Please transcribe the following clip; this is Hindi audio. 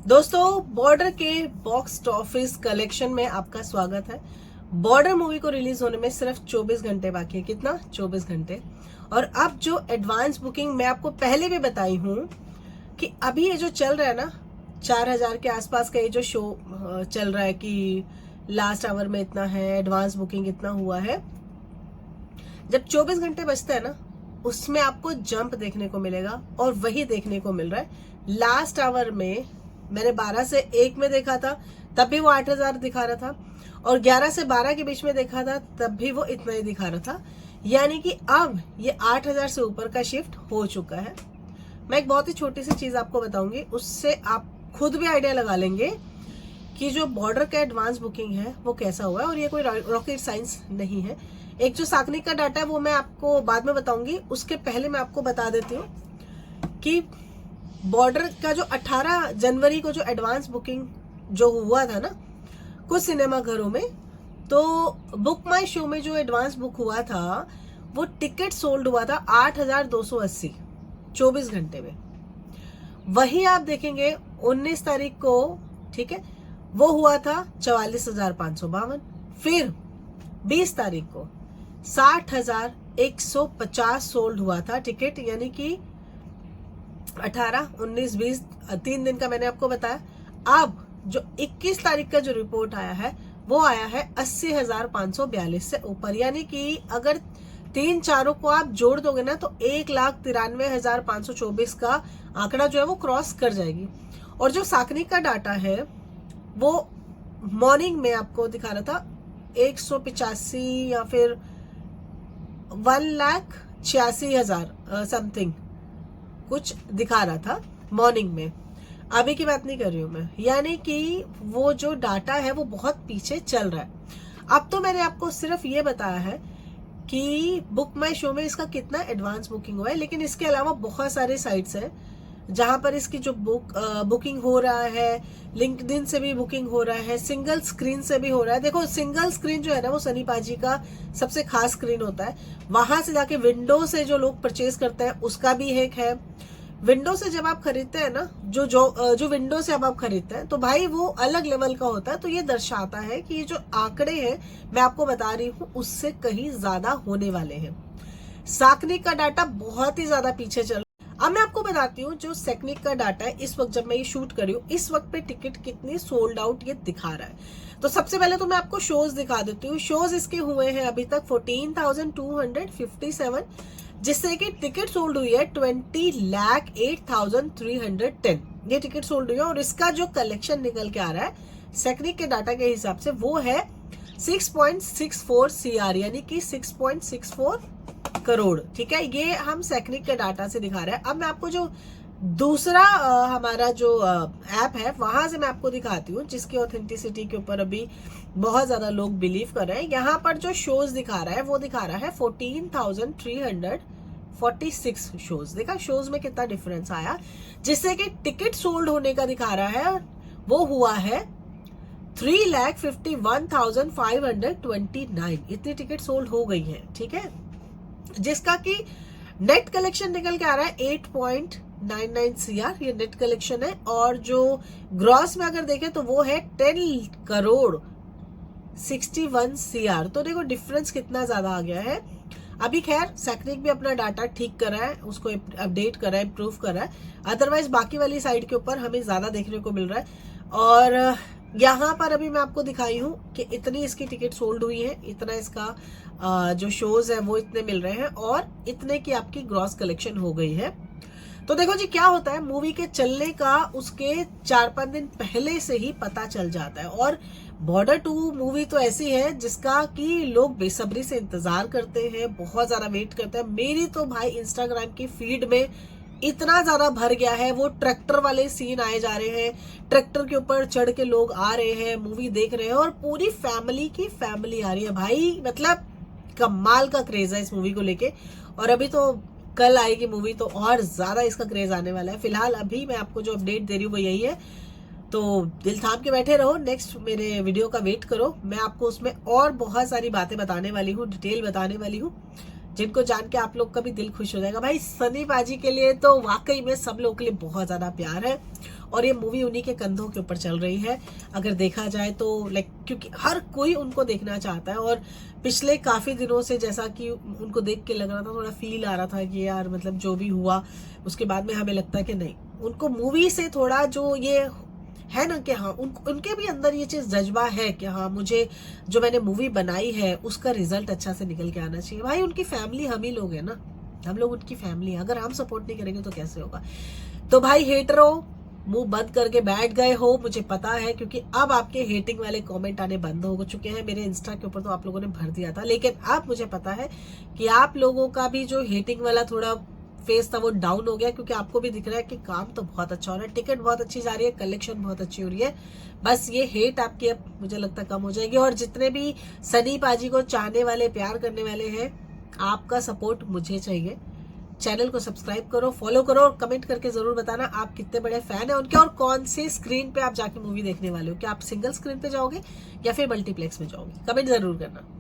दोस्तों, बॉर्डर के बॉक्स ऑफिस कलेक्शन में आपका स्वागत है। बॉर्डर मूवी को रिलीज होने में सिर्फ 24 घंटे बाकी है। कितना? 24 घंटे। और अब जो एडवांस बुकिंग मैं आपको पहले भी बताई हूँ कि अभी ये जो चल रहा है ना, 4000 के आसपास का ये जो शो चल रहा है कि लास्ट आवर में इतना है, एडवांस बुकिंग इतना हुआ है। जब 24 घंटे बचते हैं ना, उसमें आपको जंप देखने को मिलेगा और वही देखने को मिल रहा है। लास्ट आवर में मैंने 12 से 1 में देखा था, तब भी वो 8000 दिखा रहा था, और 11 से 12 के बीच में देखा था, तब भी वो इतना ही दिखा रहा था। यानी कि अब ये 8000 से ऊपर का शिफ्ट हो चुका है। मैं एक बहुत ही छोटी सी चीज आपको बताऊंगी, उससे आप खुद भी आइडिया लगा लेंगे कि जो बॉर्डर का एडवांस बुकिंग है वो कैसा हुआ है। और ये कोई रॉकेट साइंस नहीं है। एक जो साकनिक का डाटा है वो मैं आपको बाद में बताऊंगी, उसके पहले मैं आपको बता देती हूँ कि बॉर्डर का जो 18 जनवरी को जो एडवांस बुकिंग जो हुआ था ना कुछ सिनेमा घरों में, तो बुक माई शो में जो एडवांस बुक हुआ था वो टिकट सोल्ड हुआ था 8280 24 घंटे में। वही आप देखेंगे 19 तारीख को, ठीक है, वो हुआ था 44,552। फिर 20 तारीख को 60,150 सोल्ड हुआ था टिकट, यानी कि 18, 19, 20 3 दिन का मैंने आपको बताया। अब जो 21 तारीख का जो रिपोर्ट आया है वो आया है 80,542 से ऊपर, यानी कि अगर 3-4 को आप जोड़ दोगे ना तो 1,93,524 का आंकड़ा जो है वो क्रॉस कर जाएगी। और जो साकनिक का डाटा है वो मॉर्निंग में आपको दिखा रहा था 185 या फिर 1,86,000 समथिंग कुछ दिखा रहा था मॉर्निंग में। अभी की बात नहीं कर रही हूं मैं, यानी कि वो जो डाटा है वो बहुत पीछे चल रहा है। अब तो मैंने आपको सिर्फ ये बताया है कि बुक माई शो में इसका कितना एडवांस बुकिंग हुआ है, लेकिन इसके अलावा बहुत सारे साइट्स हैं जहां पर इसकी जो बुकिंग हो रहा है। लिंक्डइन से भी बुकिंग हो रहा है, सिंगल स्क्रीन से भी हो रहा है। देखो, सिंगल स्क्रीन जो है ना वो सनी पाजी का सबसे खास स्क्रीन होता है। वहां से जाके विंडो से जो लोग परचेज करते हैं उसका भी एक है। विंडो से जब आप खरीदते हैं ना, जो विंडो से अब आप खरीदते हैं तो भाई वो अलग लेवल का होता है। तो ये दर्शाता है कि ये जो आंकड़े हैं मैं आपको बता रही हूँ उससे कहीं ज्यादा होने वाले हैं। साकनिक का डाटा बहुत ही ज्यादा पीछे चल। अब मैं आपको बताती हूँ जो सेकनिक का डाटा है इस वक्त जब मैं ये शूट कर रही हूँ, इस वक्त पे टिकट कितनी सोल्ड आउट ये दिखा रहा है। तो सबसे पहले तो मैं आपको शोज दिखा देती हूँ। शोज इसके हुए हैं अभी तक 14,257, जिससे कि टिकट सोल्ड हुई है 20,08,310। ये टिकट सोल्ड हुई है। और इसका जो कलेक्शन निकल के आ रहा है सेकनिक के डाटा के हिसाब से वो है 6.64 CR, यानी कि 6.64 करोड़। ठीक है, ये हम सेकनिक के डाटा से दिखा रहे हैं। अब मैं आपको जो दूसरा हमारा जो ऐप है वहां से मैं आपको दिखाती हूँ, जिसकी ऑथेंटिसिटी के ऊपर अभी बहुत ज्यादा लोग बिलीव कर रहे हैं। यहाँ पर जो शोज दिखा रहा है वो दिखा रहा है 14,346 शोज। देखा शोज में कितना डिफरेंस आया, जिससे कि टिकट सोल्ड होने का दिखा रहा है वो हुआ है 3,51,529। इतनी टिकट सोल्ड हो गई है। ठीक है, जिसका कि नेट कलेक्शन निकल के आ रहा है 8.99 CR, ये नेट कलेक्शन है। और जो ग्रॉस में अगर देखें तो वो है 10 करोड़ 61 CR। तो देखो डिफरेंस कितना ज्यादा आ गया है। अभी खैर सेकनिक भी अपना डाटा ठीक कर रहा है, उसको अपडेट कर रहा है, इम्प्रूव कर रहा है। अदरवाइज बाकी वाली साइड के ऊपर हमें ज्यादा देखने को मिल रहा है। और यहाँ पर अभी मैं आपको दिखाई हूँ कि इतनी इसकी टिकट सोल्ड हुई है, इतना इसका जो शोज है वो इतने मिल रहे हैं, और इतने की आपकी ग्रॉस कलेक्शन हो गई है। तो देखो जी क्या होता है, मूवी के चलने का उसके 4-5 दिन पहले से ही पता चल जाता है। और बॉर्डर 2 मूवी तो ऐसी है जिसका कि लोग बेसब्री से इंतजार करते हैं, बहुत ज्यादा वेट करते हैं। मेरी तो भाई इंस्टाग्राम की फीड में इतना ज्यादा भर गया है, वो ट्रैक्टर वाले सीन आए जा रहे हैं, ट्रैक्टर के ऊपर चढ़ के लोग आ रहे हैं, मूवी देख रहे हैं, और पूरी फैमिली की फैमिली आ रही है भाई। मतलब कमाल का क्रेज है इस मूवी को लेके। और अभी तो कल आएगी मूवी तो और ज्यादा इसका क्रेज आने वाला है। फिलहाल अभी मैं आपको जो अपडेट दे रही हूँ वो यही है, तो दिल थाम के बैठे रहो, नेक्स्ट मेरे वीडियो का वेट करो। मैं आपको उसमें और बहुत सारी बातें बताने वाली हूँ, डिटेल बताने वाली हूँ, जिनको जान के आप लोग का भी दिल खुश हो जाएगा। भाई सनी पाजी के लिए तो वाकई में सब लोगों के लिए बहुत ज्यादा प्यार है। और ये मूवी उन्हीं के कंधों के ऊपर चल रही है अगर देखा जाए तो, लाइक क्योंकि हर कोई उनको देखना चाहता है। और पिछले काफी दिनों से जैसा कि उनको देख के लग रहा था, थोड़ा फील आ रहा था कि यार मतलब जो भी हुआ उसके बाद में हमें लगता है कि नहीं, उनको मूवी से थोड़ा जो ये है ना कि हाँ उनके भी अंदर ये चीज जज्बा है कि हाँ मुझे जो मैंने मूवी बनाई है उसका रिजल्ट अच्छा से निकल के आना चाहिए। भाई उनकी फैमिली हम ही लोग हैं ना, हम लोग उनकी फैमिली है, अगर हम सपोर्ट नहीं करेंगे तो कैसे होगा। तो भाई हेटरो मुंह बंद करके बैठ गए हो, मुझे पता है, क्योंकि अब आपके हेटिंग वाले कमेंट आने बंद हो चुके हैं। मेरे इंस्टा के ऊपर तो आप लोगों ने भर दिया था, लेकिन अब मुझे पता है कि आप लोगों का भी जो हेटिंग वाला थोड़ा फेस था वो डाउन हो गया, क्योंकि आपको भी दिख रहा है कि काम तो बहुत अच्छा हो रहा है, टिकट बहुत अच्छी जा रही है, कलेक्शन बहुत अच्छी हो रही है। बस ये हेट आपकी अब मुझे लगता है कम हो जाएगी। और जितने भी सनी पाजी को चाहने वाले, प्यार करने वाले हैं, आपका सपोर्ट मुझे चाहिए। चैनल को सब्सक्राइब करो, फॉलो करो और कमेंट करके जरूर बताना आप कितने बड़े फैन हैं उनके, और कौन से स्क्रीन पे आप जाके मूवी देखने वाले हो। क्या आप सिंगल स्क्रीन पे जाओगे या फिर मल्टीप्लेक्स में जाओगे, कमेंट जरूर करना।